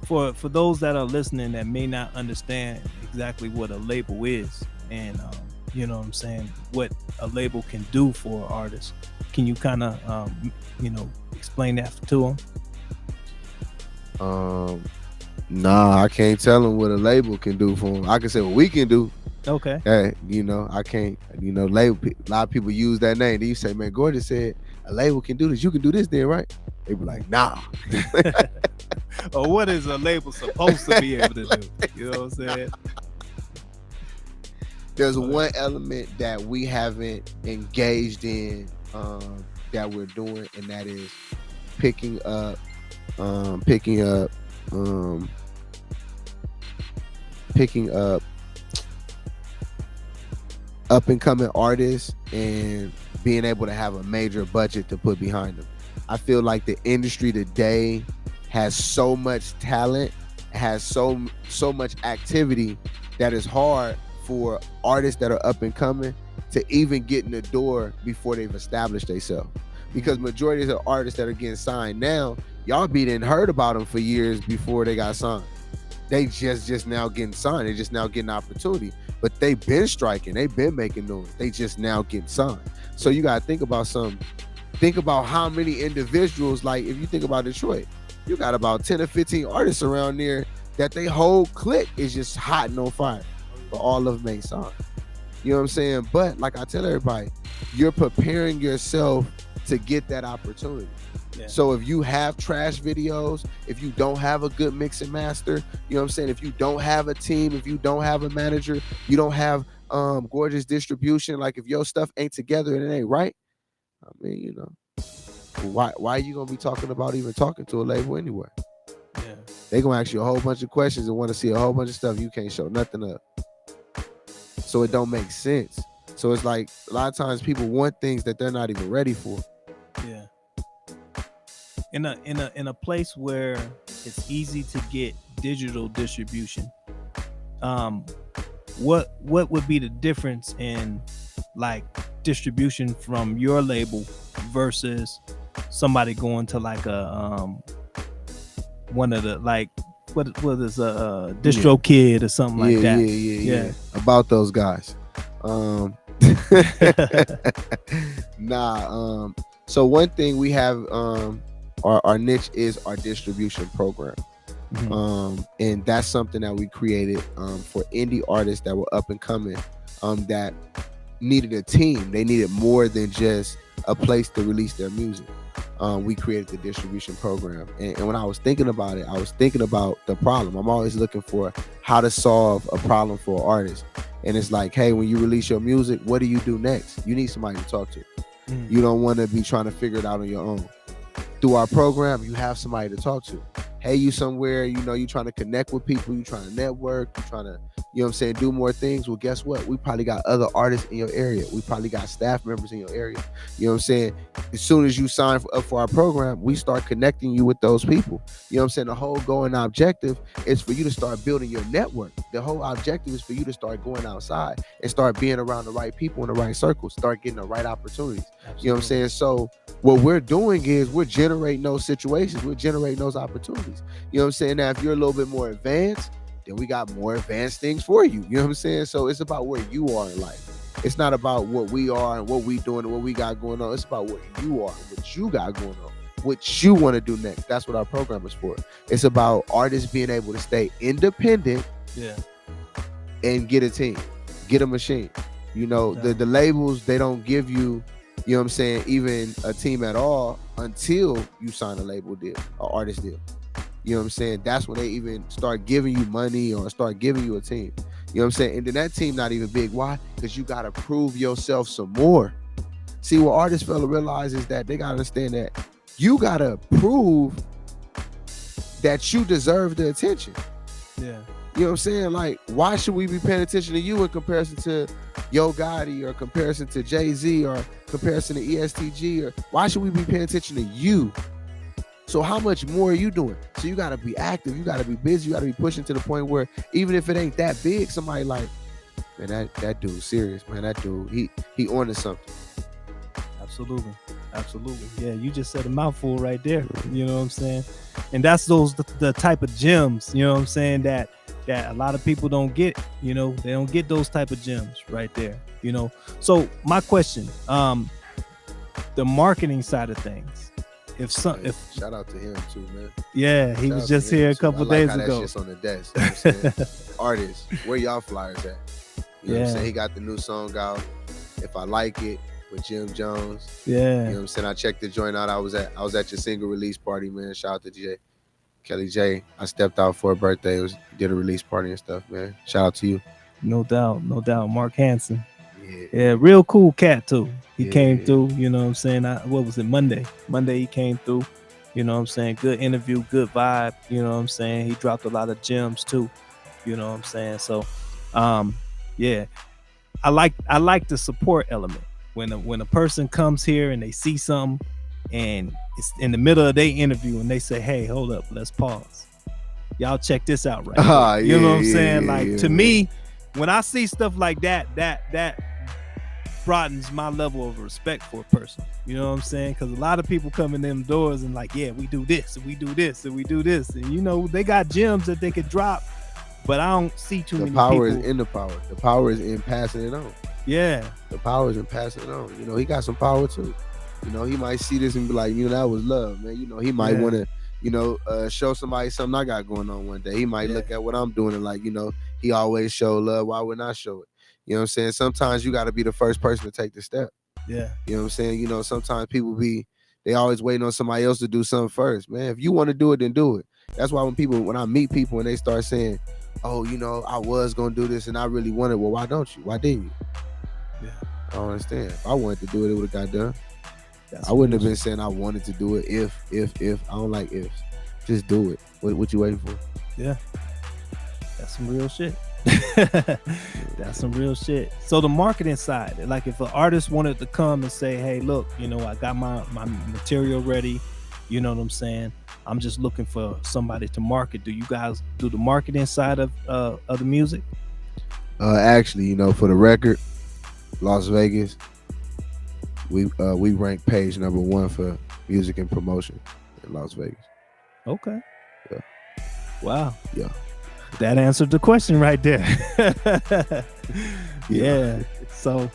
S4: for those that are listening that may not understand exactly what a label is, and you know what I'm saying, what a label can do for an artist, can you kind of explain that to them?
S8: Nah, I can't tell them what a label can do for them. I can say what we can do.
S4: Okay.
S8: Hey, I can't. Label. A lot of people use that name. Then you say, man, Gorgeous said a label can do this. You can do this, then, right? They be like, nah.
S4: Or what is a label supposed to be able to do? You know what I'm saying?
S8: There's one element that we haven't engaged in that we're doing, and that is picking up up and coming artists and being able to have a major budget to put behind them. I feel like the industry today has so much talent, has so much activity that is hard for artists that are up and coming to even get in the door before they've established themselves. Because majority of the artists that are getting signed now, y'all didn't heard about them for years before they got signed. They just now getting signed. They just now getting opportunity. But they've been striking. They've been making noise. They just now getting signed. So you gotta think about something. Think about how many individuals, like if you think about Detroit, you got about 10 or 15 artists around there that they whole clique is just hot and on fire. But all of them ain't signed. You know what I'm saying? But like I tell everybody, you're preparing yourself to get that opportunity. Yeah. So if you have trash videos, if you don't have a good mix and master, you know what I'm saying? If you don't have a team, if you don't have a manager, you don't have gorgeous distribution, like if your stuff ain't together and it ain't right, I mean, why are you gonna be talking to a label anyway?
S4: Yeah.
S8: They gonna ask you a whole bunch of questions and want to see a whole bunch of stuff you can't show nothing of. So it don't make sense. So it's like a lot of times people want things that they're not even ready for.
S4: Yeah. In a place where it's easy to get digital distribution, what would be the difference in like distribution from your label versus somebody going to like a one of the like what is a Distro Kid or something like that?
S8: Yeah. About those guys. So one thing we have, our niche is our distribution program. Mm-hmm. And that's something that we created for indie artists that were up and coming, that needed a team. They needed more than just a place to release their music. We created the distribution program. And when I was thinking about it, I was thinking about the problem. I'm always looking for how to solve a problem for an artist. And it's like, hey, when you release your music, what do you do next? You need somebody to talk to. Mm. You don't want to be trying to figure it out on your own. Through our program, you have somebody to talk to. Hey, you somewhere, you're trying to connect with people, you're trying to network, you're trying to, do more things. Well, guess what? We probably got other artists in your area. We probably got staff members in your area. You know what I'm saying? As soon as you sign up for our program, we start connecting you with those people. You know what I'm saying? The whole goal and objective is for you to start building your network. The whole objective is for you to start going outside and start being around the right people in the right circles, start getting the right opportunities. Absolutely. You know what I'm saying? So what we're doing is we're generating those situations. We're generating those opportunities. You know what I'm saying? Now, if you're a little bit more advanced, then we got more advanced things for you. You know what I'm saying? So it's about where you are in life. It's not about what we are and what we doing and what we got going on. It's about what you are, what you got going on, what you want to do next. That's what our program is for. It's about artists being able to stay independent, and get a team, get a machine. The labels, they don't give you, you know what I'm saying, even a team at all until you sign a label deal, an artist deal. you know what I'm saying, that's when they even start giving you money or start giving you a team. You know what I'm saying? And then that team not even big. Why? Because you got to prove yourself some more. See, what artists fail to realize is that they got to understand that you got to prove that you deserve the attention.
S4: Yeah.
S8: You know what I'm saying? Like, why should we be paying attention to you in comparison to Yo Gotti or comparison to Jay-Z or comparison to ESTG? Or why should we be paying attention to you? So how much more are you doing? So you got to be active. You got to be busy. You got to be pushing to the point where even if it ain't that big, somebody like, man, that dude's serious, man. That dude, he onto something.
S4: Absolutely. Yeah, you just said a mouthful right there. You know what I'm saying? And that's the type of gems, you know what I'm saying, that a lot of people don't get. You know, they don't get those type of gems right there. You know, so my question, the marketing side of things. If
S8: shout out to him too, man.
S4: Yeah, he was just here a couple days ago.
S8: That shit's on the desk. You know what I'm saying? Artists, where y'all flyers at? You know what I'm saying? He got the new song out. If I Like It with Jim Jones.
S4: Yeah.
S8: You know what I'm saying? I checked the joint out. I was at your single release party, man. Shout out to DJ Kelly J. I stepped out for a birthday. Did a release party and stuff, man. Shout out to you.
S4: No doubt. Mark Hansen. Yeah, real cool cat too. He came through, you know what I'm saying? What was it, Monday he came through, you know what I'm saying? Good interview, good vibe, you know what I'm saying? He dropped a lot of gems too, you know what I'm saying? So yeah, I like the support element. When a person comes here and they see something and it's in the middle of their interview and they say, hey, hold up, let's pause. Y'all check this out right here. You know what I'm saying? Like, to me, when I see stuff like that broadens my level of respect for a person. You know what I'm saying? Because a lot of people come in them doors and like, yeah, we do this and we do this and we do this. And, you know, they got gems that they could drop, but I don't see too many people.
S8: The power is in the power. The power is in passing it on.
S4: Yeah.
S8: The power is in passing it on. You know, he got some power too. You know, he might see this and be like, you know, that was love, man. You know, he might want to, you know, show somebody something I got going on one day. He might look at what I'm doing and like, you know, he always show love. Why wouldn't I show it? You know what I'm saying? Sometimes you got to be the first person to take the step.
S4: Yeah.
S8: You know what I'm saying? You know, sometimes people they always waiting on somebody else to do something first. Man, if you want to do it, then do it. That's why when I meet people and they start saying, oh, you know, I was going to do this and I really wanted, well, why don't you? Why didn't you?
S4: Yeah.
S8: I don't understand. If I wanted to do it, it would have got done. I wouldn't have been saying I wanted to do it if. I don't like ifs. Just do it. What you waiting for?
S4: Yeah. That's some real shit. That's some real shit. So the marketing side, like if an artist wanted to come and say, hey, look, you know, I got my material ready, you know what I'm saying? I'm just looking for somebody to market. Do you guys do the marketing side of the music?
S8: Actually, you know, for the record, Las Vegas, we rank page number 1 for music and promotion in Las Vegas.
S4: Okay.
S8: Yeah.
S4: Wow.
S8: Yeah.
S4: That answered the question right there. Yeah. So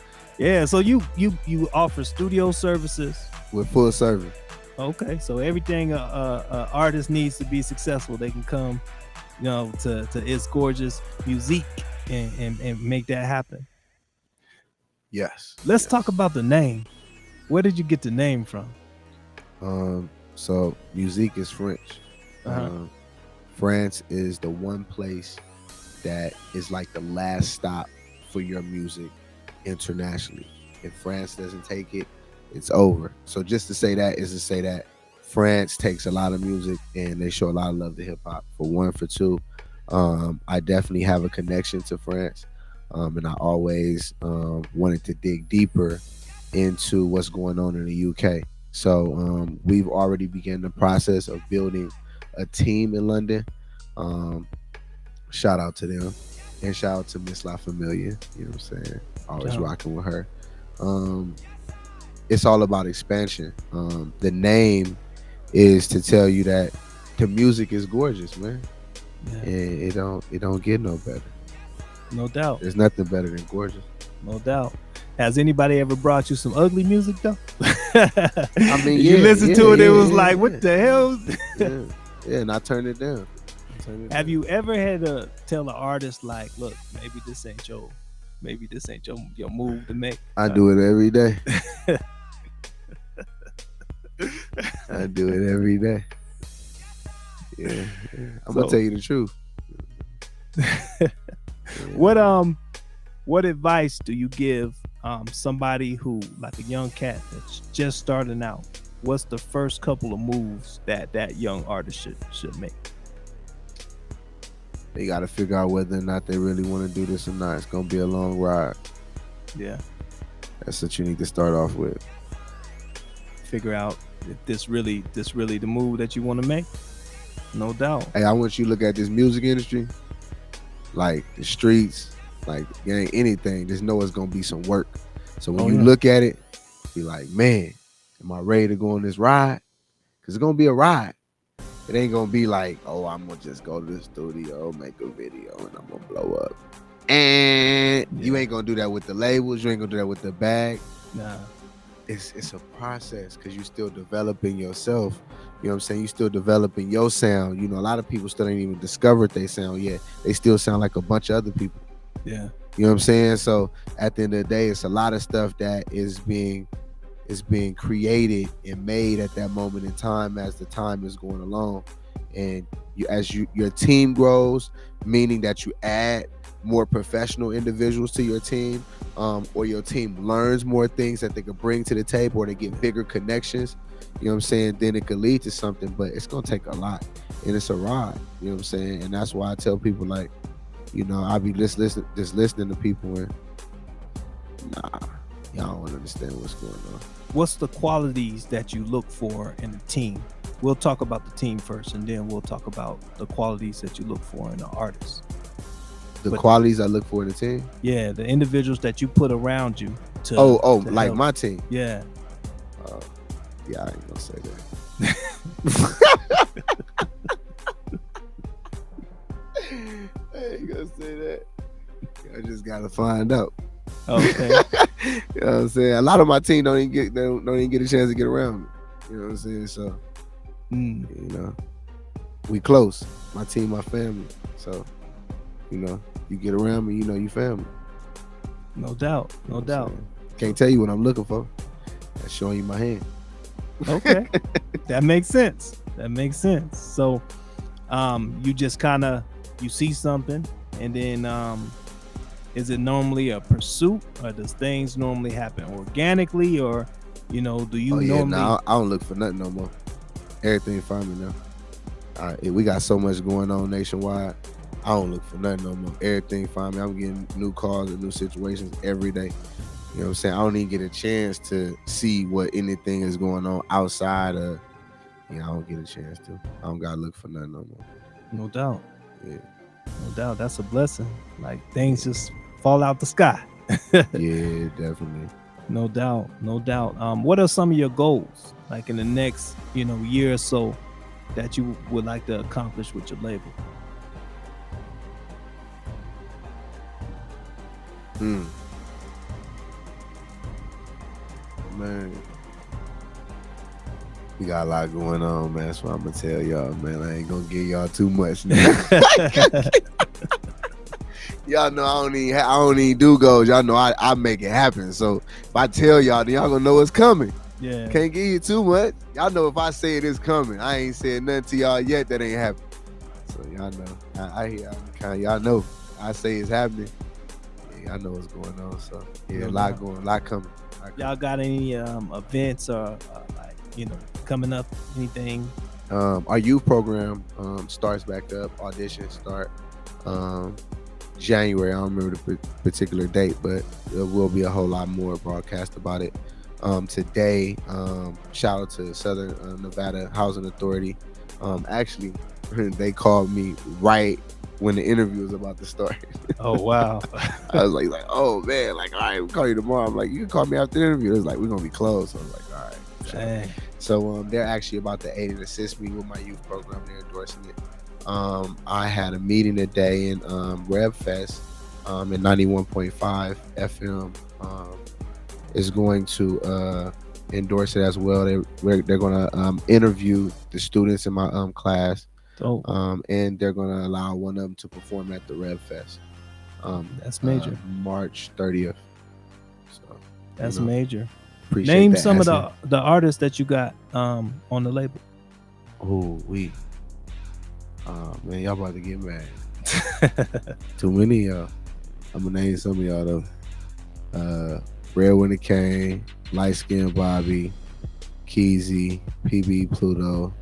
S4: you offer studio services
S8: with full service.
S4: Okay. So everything a artist needs to be successful, they can come, you know, to It's Gorgeous Musique and make that happen.
S8: Yes.
S4: Let's talk about the name. Where did you get the name from?
S8: So musique is French. France is the one place that is like the last stop for your music internationally. If France doesn't take it, it's over. So just to say that is to say that France takes a lot of music and they show a lot of love to hip hop. For one, for two, I definitely have a connection to France, and I always wanted to dig deeper into what's going on in the UK. So we've already begun the process of building a team in London. Shout out to them, and shout out to Miss La Familia. You know what I'm saying? Always rocking with her. It's all about expansion. The name is to tell you that the music is gorgeous, man. Yeah. And it don't get no better.
S4: No doubt.
S8: There's nothing better than gorgeous.
S4: No doubt. Has anybody ever brought you some ugly music though?
S8: I mean,
S4: you listened to it, it was like, what the hell?
S8: Yeah, and I turned it down.
S4: Have you ever had to tell an artist like, look, maybe this ain't your move to make?
S8: I do it every day. I do it every day. Yeah. I'm
S4: So-
S8: gonna tell you the truth.
S4: What advice do you give somebody who, like a young cat that's just starting out? What's the first couple of moves that young artist should make?
S8: They got to figure out whether or not they really want to do this or not. It's gonna be a long ride.
S4: Yeah,
S8: That's what you need to start off with.
S4: figure out if this really the move that you want to make. No doubt.
S8: Hey, I want you to look at this music industry, like the streets, like it ain't anything. Just know it's gonna be some work. So when you look at it, be like, man, am I ready to go on this ride? Because it's gonna be a ride. It ain't gonna be like, oh, I'm gonna just go to the studio, make a video, and I'm gonna blow up. And you ain't gonna do that with the labels. You ain't gonna do that with the bag.
S4: Nah.
S8: It's a process because you're still developing yourself. You know what I'm saying? You still developing your sound. You know, a lot of people still ain't even discovered their sound yet. They still sound like a bunch of other people.
S4: Yeah.
S8: You know what I'm saying? So at the end of the day, it's a lot of stuff that is being created and made at that moment in time as the time is going along. And your team grows, meaning that you add more professional individuals to your team, or your team learns more things that they can bring to the table, or they get bigger connections. You know what I'm saying? Then it could lead to something, but it's gonna take a lot, and it's a ride. You know what I'm saying? And that's why I tell people, like, you know, I be just listening to people, and y'all don't understand what's going on.
S4: What's the qualities that you look for in a team? We'll talk about the team first, and then we'll talk about the qualities that you look for in an artist.
S8: The qualities I look for in a team.
S4: Yeah, the individuals that you put around you to. to
S8: Like
S4: help.
S8: my team.
S4: Yeah.
S8: Yeah, I ain't gonna say that. I ain't gonna say that. I just gotta find out.
S4: Okay.
S8: You know what I'm saying? A lot of my team don't even get a chance to get around me. You know what I'm saying? So, you know, we close. My team, my family. So, you know, you get around me, you know, you family.
S4: No doubt. No doubt.
S8: Can't tell you what I'm looking for. That's showing you my hand.
S4: Okay. That makes sense. That makes sense. So, you just kind of, you see something, and then is it normally a pursuit, or does things normally happen organically, or, you know, do you normally?
S8: No, I don't look for nothing no more. Everything find me now. We got so much going on nationwide. I don't look for nothing no more. Everything find me. I'm getting new calls and new situations every day. You know what I'm saying? I don't even get a chance to see what anything is going on outside of. I don't get a chance to. I don't gotta look for nothing no more.
S4: No doubt.
S8: Yeah.
S4: No doubt. That's a blessing. Like, things just fall out the sky.
S8: Yeah, definitely.
S4: No doubt. No doubt. What are some of your goals, like in the next, year or so, that you would like to accomplish with your label?
S8: Man, we got a lot going on, man. That's what I'm gonna tell y'all, man. I ain't gonna give y'all too much now. Y'all know I don't even do goals. Y'all know I make it happen. So if I tell y'all, then y'all gonna know it's coming.
S4: Yeah.
S8: Can't give you too much. Y'all know if I say it is coming. I ain't said nothing to y'all yet that ain't happening. So y'all know. Y'all know. I say it's happening. Yeah, y'all know what's going on. So yeah, a lot coming.
S4: Y'all got any events or coming up? Anything?
S8: Our youth program starts back up. Auditions start January. I don't remember the particular date, but there will be a whole lot more broadcast about it. Today, shout out to Southern Nevada Housing Authority. Actually, they called me right when the interview was about to start.
S4: Oh wow!
S8: I was like, oh man, like, all right, we'll call you tomorrow. I'm like, you can call me after the interview. It was like, we're gonna be closed. So I was like, all right.
S4: Dang.
S8: So they're actually about to aid and assist me with my youth program. They're endorsing it. I had a meeting today in RevFest at 91.5 FM. Is going to endorse it as well. They're going to interview the students in my class. And they're going to allow one of them to perform at the RevFest.
S4: That's major.
S8: March 30th. So
S4: that's major.
S8: Appreciate
S4: Name
S8: that.
S4: some of the artists that you got on the label.
S8: Oh, Man, y'all about to get mad. Too many of y'all. I'm gonna name some of y'all though. Breadwinner Kane, Light Skin Bobby, Keezy, PB Pluto.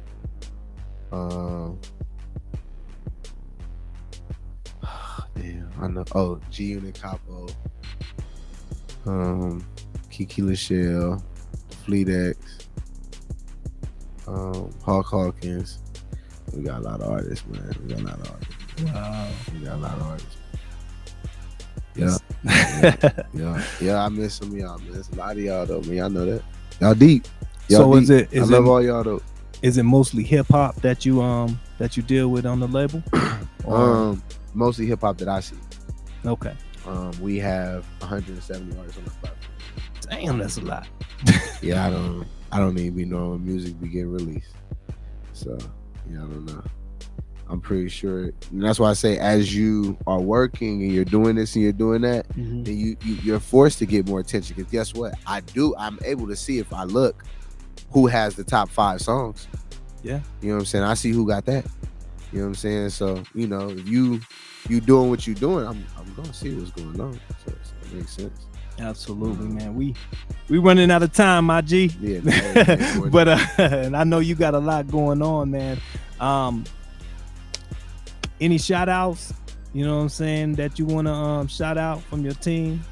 S8: Damn, I know. Oh, G Unit Capo. Kiki Lachelle, Fleet X, Hulk Hawkins. We got a lot of artists, man.
S4: Wow.
S8: We got a lot of artists. Yeah, I miss some of y'all, man. There's a lot of y'all though, man. Y'all know that. Y'all deep.
S4: So
S8: deep.
S4: is
S8: I love all y'all though.
S4: Is it mostly hip hop that you deal with on the label?
S8: Mostly hip hop that I see.
S4: Okay.
S8: We have 170 artists on the platform.
S4: Damn, that's a lot.
S8: Yeah, I don't even be knowing when music be getting released. So yeah, I don't know. I'm pretty sure, and that's why I say, as you are working and you're doing this and you're doing that, then you're forced to get more attention. Because guess what? I'm able to see, if I look, who has the top 5 songs.
S4: Yeah.
S8: You know what I'm saying? I see who got that. You know what I'm saying? So, you know, if you doing what you're doing, I'm gonna see what's going on. So it makes sense.
S4: Absolutely, man. We running out of time, my G.
S8: Yeah, man.
S4: But and I know you got a lot going on, man. Any shout outs, you know what I'm saying, that you want to shout out from your team?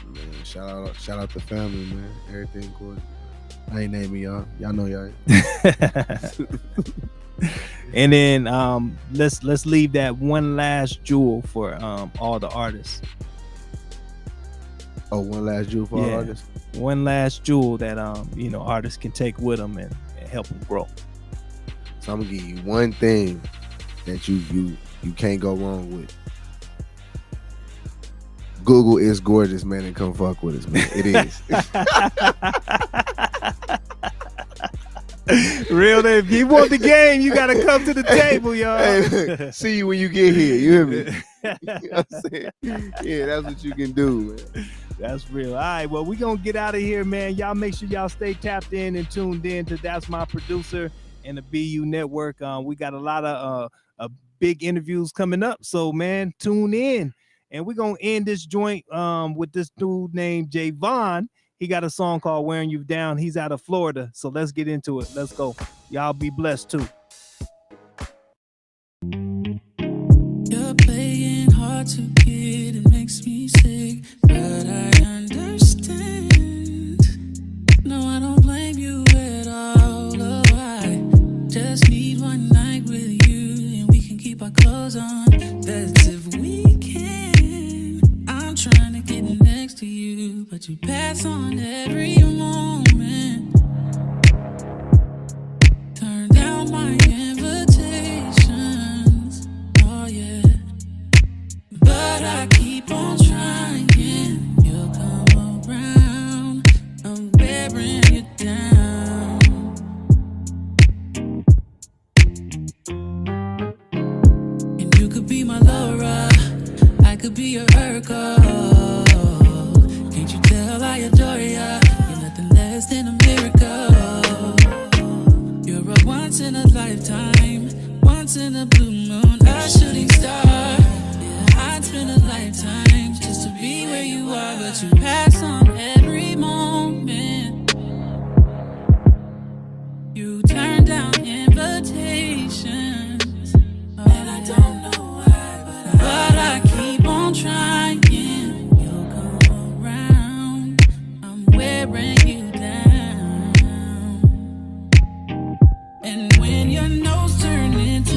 S8: Man, shout out to family, man. Everything good. I ain't naming y'all. Y'all know y'all.
S4: And then let's leave that one last jewel for all the artists.
S8: Oh, one last jewel for all artists?
S4: One last jewel that artists can take with them and help them grow.
S8: So I'm gonna give you one thing that you can't go wrong with. Google is gorgeous, man, and come fuck with us, man. It is.
S4: Real, if you want the game, you gotta come to the table, y'all.
S8: Hey, see you when you get here. You hear me? You know what I'm saying? Yeah, that's what you can do, man.
S4: That's real. All right, well, we're gonna get out of here, man. Y'all make sure y'all stay tapped in and tuned in to That's My Producer and the BU Network. We got a lot of big interviews coming up, so man, tune in. And we're gonna end this joint with this dude named Javon. He got a song called Wearing You Down. He's out of Florida, so let's get into it. Let's go. Y'all be blessed too.
S6: You're playing hard to get, it makes me sick, but I understand. No, I don't blame you at all. Oh, I just need one night with you, and we can keep our clothes on. That's if we can. I'm trying to get next to you, but you pass on every moment. Turn down my invitations. Oh yeah, but I keep on trying. You'll come around. I'm wearing you down. And you could be my Laura, I could be your Urkel. Can't you tell I adore ya? You're nothing less than a miracle. You're a once in a lifetime, once in a blue moon, a shooting star. Yeah, I'd spend a lifetime just to be where you are, but you pass on